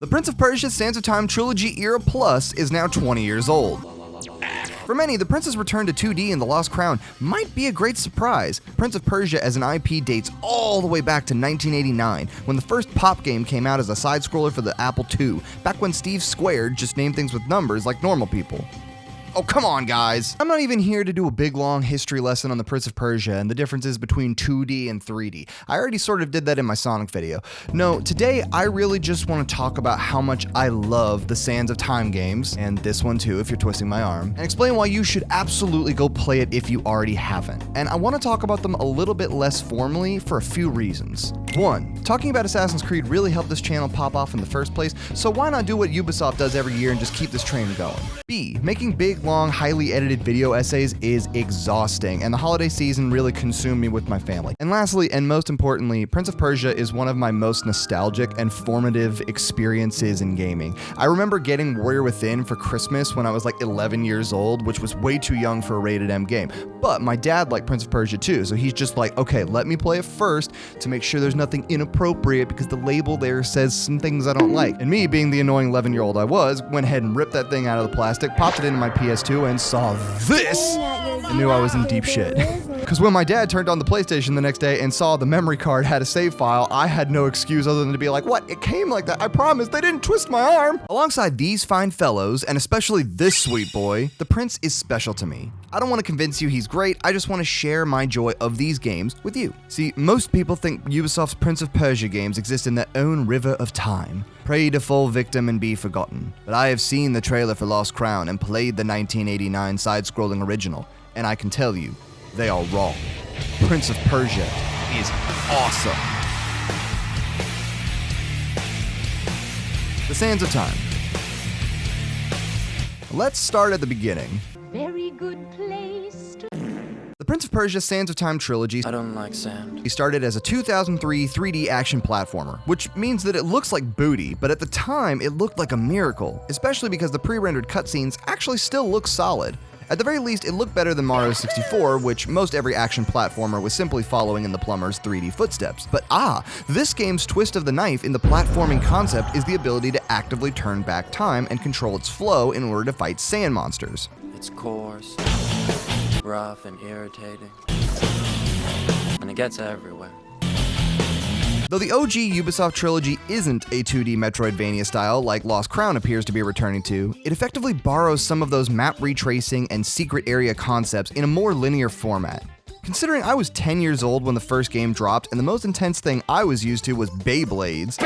The Prince of Persia Sands of Time Trilogy Era Plus is now 20 years old. For many, the Prince's return to 2D in The Lost Crown might be a great surprise. Prince of Persia as an IP dates all the way back to 1989, when the first pop game came out as a side-scroller for the Apple II, back when Steve Squared just named things with numbers like normal people. Oh, come on, guys. I'm not even here to do a big, long history lesson on the Prince of Persia and the differences between 2D and 3D. I already sort of did that in my Sonic video. No, today I really just want to talk about how much I love the Sands of Time games, and this one too if you're twisting my arm, and explain why you should absolutely go play it if you already haven't. And I want to talk about them a little bit less formally for a few reasons. 1. Talking about Assassin's Creed really helped this channel pop off in the first place, so why not do what Ubisoft does every year and just keep this train going? B. Making big, long, highly edited video essays is exhausting, and the holiday season really consumed me with my family. And lastly, and most importantly, Prince of Persia is one of my most nostalgic and formative experiences in gaming. I remember getting Warrior Within for Christmas when I was like 11 years old, which was way too young for a rated M game. But my dad liked Prince of Persia too, so he's just like, okay, let me play it first to make sure there's nothing inappropriate because the label there says some things I don't like. And me, being the annoying 11-year-old I was, went ahead and ripped that thing out of the plastic, popped it into my PS2, and saw this, and knew I was in deep shit. Because when my dad turned on the PlayStation the next day and saw the memory card had a save file, I had no excuse other than to be like, what? It came like that. I promise they didn't twist my arm. Alongside these fine fellows, and especially this sweet boy, the Prince is special to me. I don't want to convince you he's great, I just want to share my joy of these games with you. See, most people think Ubisoft's Prince of Persia games exist in their own river of time, prey to fall victim and be forgotten. But I have seen the trailer for Lost Crown and played the 1989 side-scrolling original, and I can tell you, they are wrong. Prince of Persia is awesome. The Sands of Time. Let's start at the beginning. Very good place to... The Prince of Persia Sands of Time trilogy I don't like sand. Started as a 2003 3D action platformer, which means that it looks like booty, but at the time it looked like a miracle, especially because the pre-rendered cutscenes actually still look solid. At the very least, it looked better than Mario 64, which most every action platformer was simply following in the plumber's 3D footsteps. But this game's twist of the knife in the platforming concept is the ability to actively turn back time and control its flow in order to fight sand monsters. It's coarse, rough, and irritating. And it gets everywhere. Though the OG Ubisoft trilogy isn't a 2D Metroidvania style like Lost Crown appears to be returning to, it effectively borrows some of those map retracing and secret area concepts in a more linear format. Considering I was 10 years old when the first game dropped and the most intense thing I was used to was Beyblades,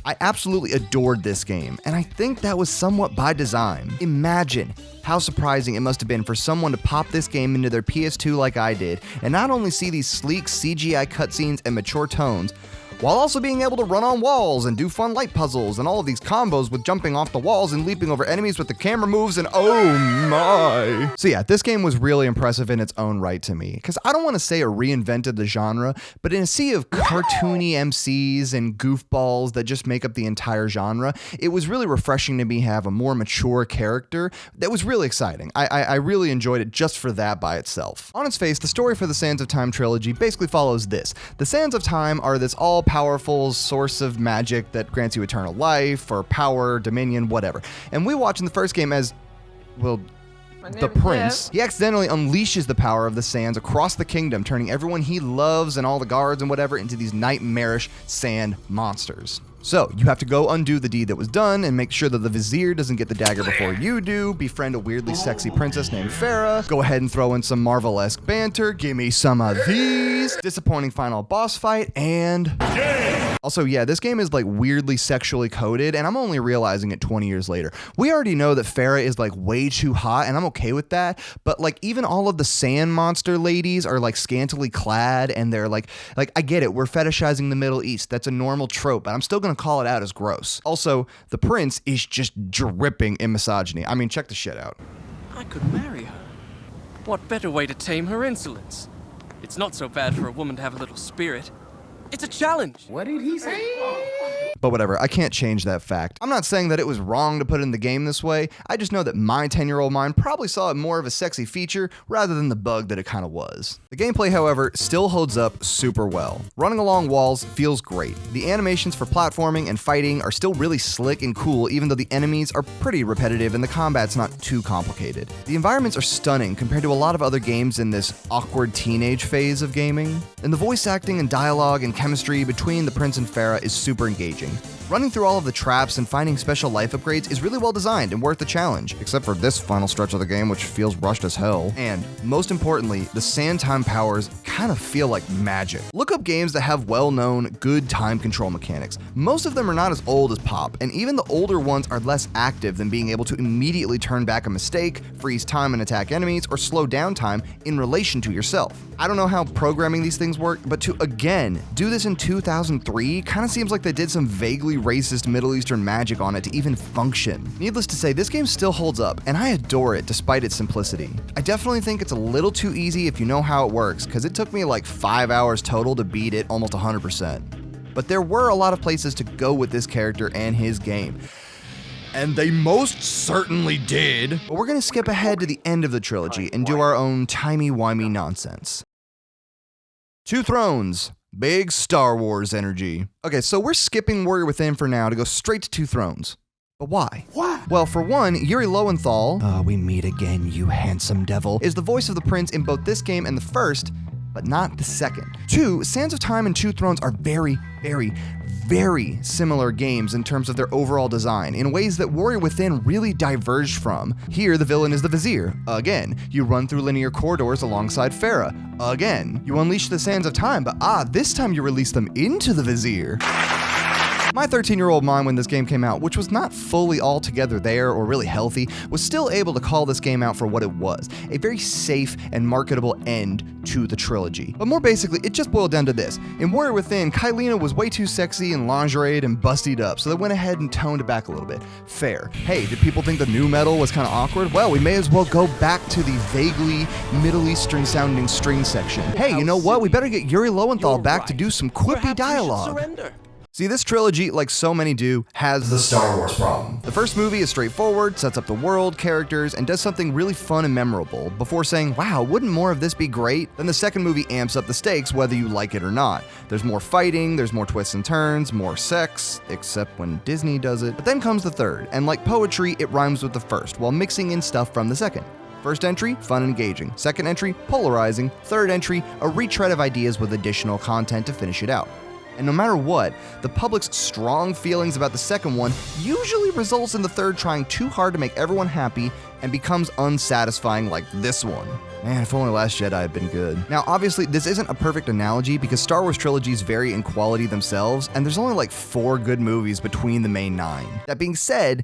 I absolutely adored this game, and I think that was somewhat by design. Imagine how surprising it must have been for someone to pop this game into their PS2 like I did, and not only see these sleek CGI cutscenes and mature tones, while also being able to run on walls and do fun light puzzles and all of these combos with jumping off the walls and leaping over enemies with the camera moves and oh my. So yeah, this game was really impressive in its own right to me, because I don't want to say it reinvented the genre, but in a sea of cartoony MCs and goofballs that just make up the entire genre, it was really refreshing to me have a more mature character that was really exciting. I really enjoyed it just for that by itself. On its face, the story for the Sands of Time trilogy basically follows this. The Sands of Time are this all-powerful source of magic that grants you eternal life, or power, dominion, whatever. And we watch in the first game as, well, the prince. He accidentally unleashes the power of the sands across the kingdom, turning everyone he loves and all the guards and whatever into these nightmarish sand monsters. So, you have to go undo the deed that was done and make sure that the vizier doesn't get the dagger before you do, befriend a weirdly sexy princess named Farah, go ahead and throw in some Marvel-esque banter, give me some of these, disappointing final boss fight, and... Also, yeah, this game is like weirdly sexually coded, and I'm only realizing it 20 years later. We already know that Farah is like way too hot, and I'm okay with that, but like even all of the sand monster ladies are like scantily clad, and they're like I get it, we're fetishizing the Middle East, that's a normal trope, but I'm still gonna call it out as gross. Also, the prince is just dripping in misogyny. I mean, check the shit out. I could marry her. What better way to tame her insolence? It's not so bad for a woman to have a little spirit. It's a challenge. What did he say? But whatever, I can't change that fact. I'm not saying that it was wrong to put in the game this way, I just know that my 10-year-old mind probably saw it more of a sexy feature rather than the bug that it kind of was. The gameplay, however, still holds up super well. Running along walls feels great. The animations for platforming and fighting are still really slick and cool, even though the enemies are pretty repetitive and the combat's not too complicated. The environments are stunning compared to a lot of other games in this awkward teenage phase of gaming. And the voice acting and dialogue and chemistry between the Prince and Farah is super engaging. Running through all of the traps and finding special life upgrades is really well designed and worth the challenge, except for this final stretch of the game, which feels rushed as hell. And most importantly, the sand time powers kind of feel like magic. Look up games that have well-known, good time control mechanics. Most of them are not as old as Pop, and even the older ones are less active than being able to immediately turn back a mistake, freeze time and attack enemies, or slow down time in relation to yourself. I don't know how programming these things work, but to again do this in 2003 kind of seems like they did some vaguely racist Middle Eastern magic on it to even function. Needless to say, this game still holds up, and I adore it despite its simplicity. I definitely think it's a little too easy if you know how it works, because it took me like 5 hours total to beat it almost 100%. But there were a lot of places to go with this character and his game. And they most certainly did. But we're gonna skip ahead to the end of the trilogy and do our own timey-wimey nonsense. Two Thrones. Big Star Wars energy. Okay, so we're skipping Warrior Within for now to go straight to Two Thrones. But why? Why? Well, for one, Yuri Lowenthal, we meet again, you handsome devil, is the voice of the prince in both this game and the first, but not the second. Two, Sands of Time and Two Thrones are very, very, very similar games in terms of their overall design, in ways that Warrior Within really diverged from. Here, the villain is the Vizier. Again, you run through linear corridors alongside Farah. Again, you unleash the Sands of Time, but this time you release them into the Vizier. My 13-year-old mind when this game came out, which was not fully altogether there or really healthy, was still able to call this game out for what it was, a very safe and marketable end to the trilogy. But more basically, it just boiled down to this. In Warrior Within, Kylena was way too sexy and lingerie'd and busted up, so they went ahead and toned it back a little bit. Fair. Hey, did people think the new metal was kind of awkward? Well, we may as well go back to the vaguely Middle Eastern sounding string section. Hey, you know what? We better get Yuri Lowenthal back to do some quippy dialogue. See, this trilogy, like so many do, has the Star Wars problem. The first movie is straightforward, sets up the world, characters, and does something really fun and memorable before saying, wow, wouldn't more of this be great? Then the second movie amps up the stakes whether you like it or not. There's more fighting, there's more twists and turns, more sex, except when Disney does it. But then comes the third, and like poetry, it rhymes with the first, while mixing in stuff from the second. First entry, fun and engaging. Second entry, polarizing. Third entry, a retread of ideas with additional content to finish it out. And no matter what, the public's strong feelings about the second one usually results in the third trying too hard to make everyone happy and becomes unsatisfying like this one. Man, if only Last Jedi had been good. Now, obviously, this isn't a perfect analogy because Star Wars trilogies vary in quality themselves, and there's only like 4 good movies between the main 9. That being said,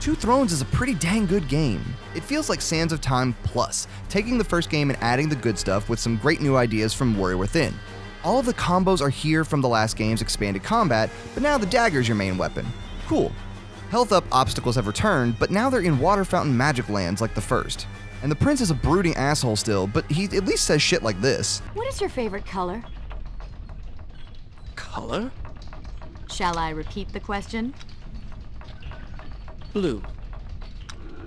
Two Thrones is a pretty dang good game. It feels like Sands of Time plus, taking the first game and adding the good stuff with some great new ideas from Warrior Within. All of the combos are here from the last game's expanded combat, but now the dagger's your main weapon. Cool. Health up obstacles have returned, but now they're in water fountain magic lands like the first. And the prince is a brooding asshole still, but he at least says shit like this. What is your favorite color? Color? Shall I repeat the question? Blue.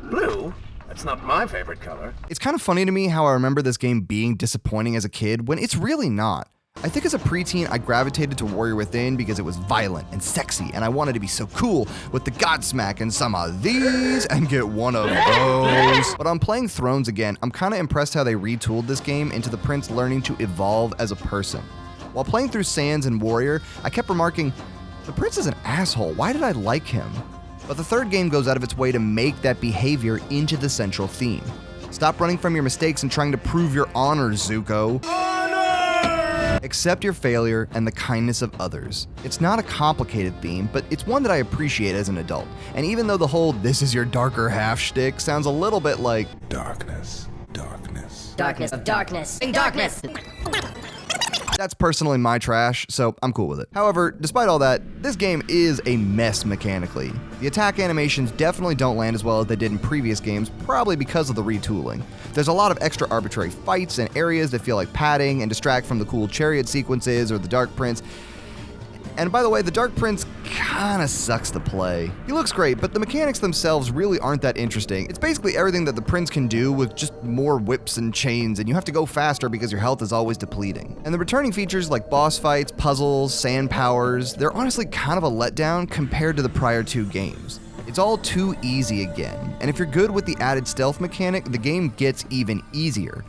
Blue? That's not my favorite color. It's kind of funny to me how I remember this game being disappointing as a kid when it's really not. I think as a preteen, I gravitated to Warrior Within because it was violent and sexy, and I wanted to be so cool with the Godsmack and some of these and get one of those. But on playing Thrones again, I'm kind of impressed how they retooled this game into the prince learning to evolve as a person. While playing through Sands and Warrior, I kept remarking, the prince is an asshole, why did I like him? But the third game goes out of its way to make that behavior into the central theme. Stop running from your mistakes and trying to prove your honor, Zuko. Accept your failure and the kindness of others. It's not a complicated theme, but it's one that I appreciate as an adult. And even though the whole "this is your darker half" shtick sounds a little bit like Darkness, darkness. Darkness of darkness. Darkness. That's personally my trash, so I'm cool with it. However, despite all that, this game is a mess mechanically. The attack animations definitely don't land as well as they did in previous games, probably because of the retooling. There's a lot of extra arbitrary fights and areas that feel like padding and distract from the cool chariot sequences or the Dark Prince. And by the way, the Dark Prince kinda sucks to play. He looks great, but the mechanics themselves really aren't that interesting. It's basically everything that the Prince can do with just more whips and chains, and you have to go faster because your health is always depleting. And the returning features like boss fights, puzzles, sand powers, they're honestly kind of a letdown compared to the prior two games. It's all too easy again, and if you're good with the added stealth mechanic, the game gets even easier.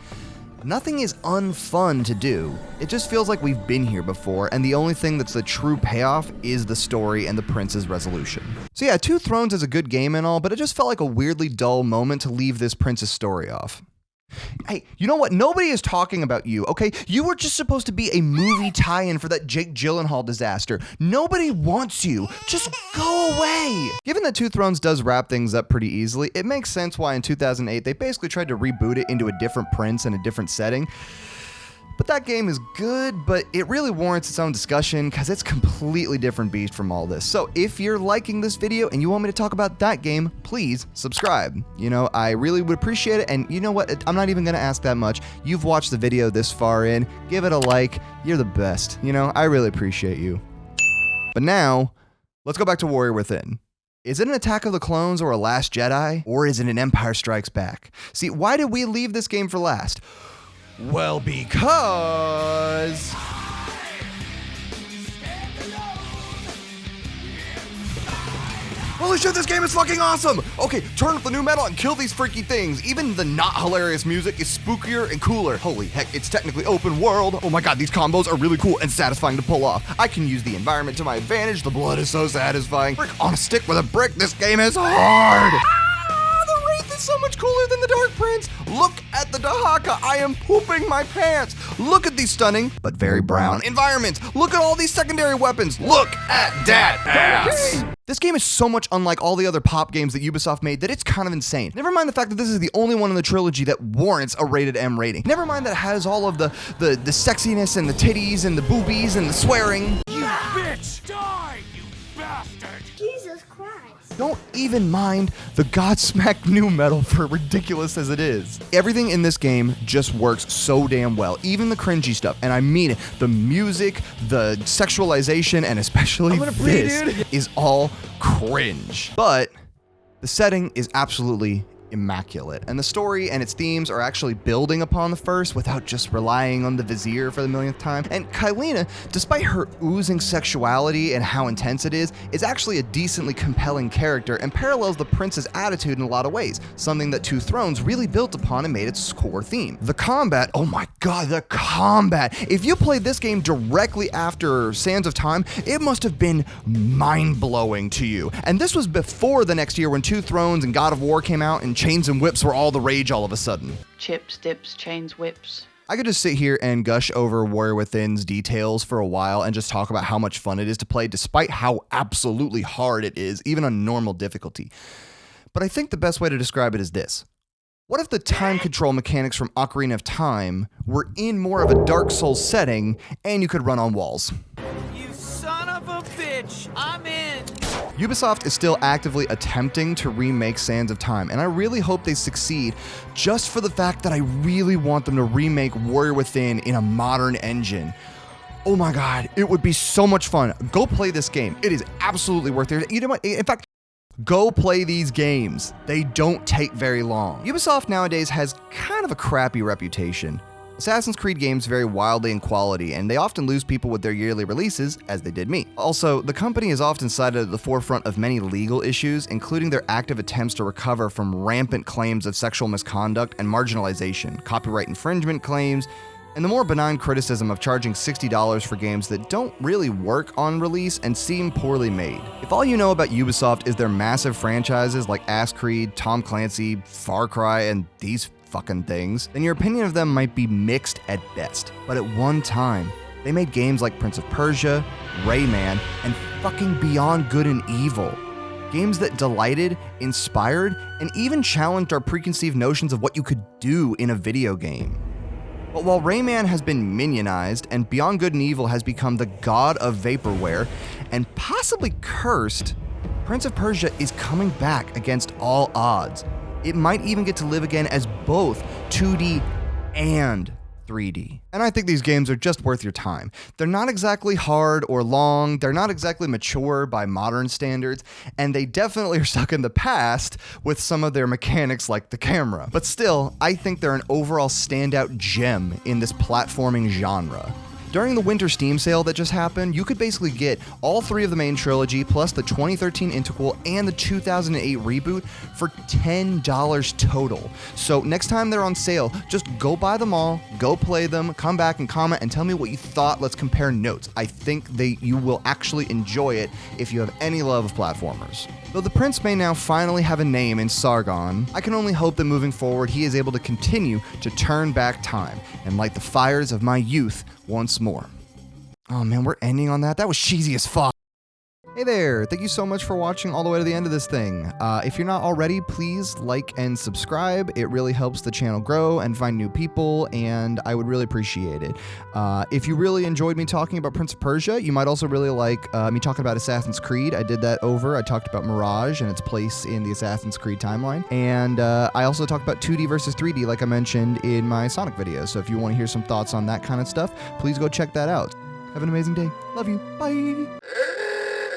Nothing is unfun to do. It just feels like we've been here before, and the only thing that's the true payoff is the story and the prince's resolution. So yeah, Two Thrones is a good game and all, but it just felt like a weirdly dull moment to leave this prince's story off. Hey, you know what? Nobody is talking about you, okay? You were just supposed to be a movie tie-in for that Jake Gyllenhaal disaster. Nobody wants you. Just go away. Given that Two Thrones does wrap things up pretty easily, it makes sense why in 2008 they basically tried to reboot it into a different prince and a different setting. But that game is good, but it really warrants its own discussion because it's a completely different beast from all this. So if you're liking this video and you want me to talk about that game, please subscribe. You know, I really would appreciate it. And you know what? I'm not even going to ask that much. You've watched the video this far in. Give it a like. You're the best. You know, I really appreciate you. But now, let's go back to Warrior Within. Is it an Attack of the Clones or a Last Jedi? Or is it an Empire Strikes Back? See, why did we leave this game for last? Well, because... Holy shit, this game is fucking awesome! Okay, turn up the new metal and kill these freaky things. Even the not hilarious music is spookier and cooler. Holy heck, it's technically open world. Oh my god, these combos are really cool and satisfying to pull off. I can use the environment to my advantage. The blood is so satisfying. Frick on a stick with a brick, this game is hard! So much cooler than the Dark Prince. Look at the Dahaka. I am pooping my pants. Look at these stunning, but very brown environments. Look at all these secondary weapons. Look at that ass. This game is so much unlike all the other pop games that Ubisoft made that it's kind of insane. Never mind the fact that this is the only one in the trilogy that warrants a rated M rating. Never mind that it has all of the sexiness and the titties and the boobies and the swearing. You bitch! Die, you bastard! Jesus Christ. Don't even mind the Godsmack new metal, for ridiculous as it is. Everything in this game just works so damn well, even the cringy stuff, and I mean it. The music, the sexualization, and especially this is all cringe. But the setting is absolutely immaculate, and the story and its themes are actually building upon the first without just relying on the vizier for the millionth time. And Kylena, despite her oozing sexuality and how intense it is actually a decently compelling character and parallels the prince's attitude in a lot of ways, something that Two Thrones really built upon and made its core theme. The combat, oh my god, the combat. If you played this game directly after Sands of Time, it must have been mind-blowing to you. And this was before the next year when Two Thrones and God of War came out and chains and whips were all the rage all of a sudden. Chips, dips, chains, whips. I could just sit here and gush over Warrior Within's details for a while and just talk about how much fun it is to play despite how absolutely hard it is, even on normal difficulty. But I think the best way to describe it is this. What if the time control mechanics from Ocarina of Time were in more of a Dark Souls setting and you could run on walls? You son of a bitch! I'm in! Ubisoft is still actively attempting to remake Sands of Time, and I really hope they succeed just for the fact that I really want them to remake Warrior Within in a modern engine. Oh my god, it would be so much fun. Go play this game. It is absolutely worth it. You know what? In fact, go play these games. They don't take very long. Ubisoft nowadays has kind of a crappy reputation. Assassin's Creed games vary wildly in quality, and they often lose people with their yearly releases, as they did me. Also, the company is often cited at the forefront of many legal issues, including their active attempts to recover from rampant claims of sexual misconduct and marginalization, copyright infringement claims, and the more benign criticism of charging $60 for games that don't really work on release and seem poorly made. If all you know about Ubisoft is their massive franchises like Assassin's Creed, Tom Clancy, Far Cry, and these fucking things, then your opinion of them might be mixed at best. But at one time, they made games like Prince of Persia, Rayman, and fucking Beyond Good and Evil. Games that delighted, inspired, and even challenged our preconceived notions of what you could do in a video game. But while Rayman has been minionized and Beyond Good and Evil has become the god of vaporware and possibly cursed, Prince of Persia is coming back against all odds. It might even get to live again as both 2D and 3D. And I think these games are just worth your time. They're not exactly hard or long, they're not exactly mature by modern standards, and they definitely are stuck in the past with some of their mechanics like the camera. But still, I think they're an overall standout gem in this platforming genre. During the winter Steam sale that just happened, you could basically get all 3 of the main trilogy, plus the 2013 Integral and the 2008 reboot for $10 total. So next time they're on sale, just go buy them all, go play them, come back and comment and tell me what you thought. Let's compare notes. I think you will actually enjoy it if you have any love of platformers. Though the prince may now finally have a name in Sargon, I can only hope that moving forward he is able to continue to turn back time and light the fires of my youth once more. Oh man, we're ending on that? That was cheesy as fuck. Hey there, thank you so much for watching all the way to the end of this thing. If you're not already, please like and subscribe. It really helps the channel grow and find new people, and I would really appreciate it. If you really enjoyed me talking about Prince of Persia, you might also really like me talking about Assassin's Creed. I did that over. I talked about Mirage and its place in the Assassin's Creed timeline, and I also talked about 2D versus 3D like I mentioned in my Sonic video. So if you want to hear some thoughts on that kind of stuff, please go check that out. Have an amazing day. Love you. Bye.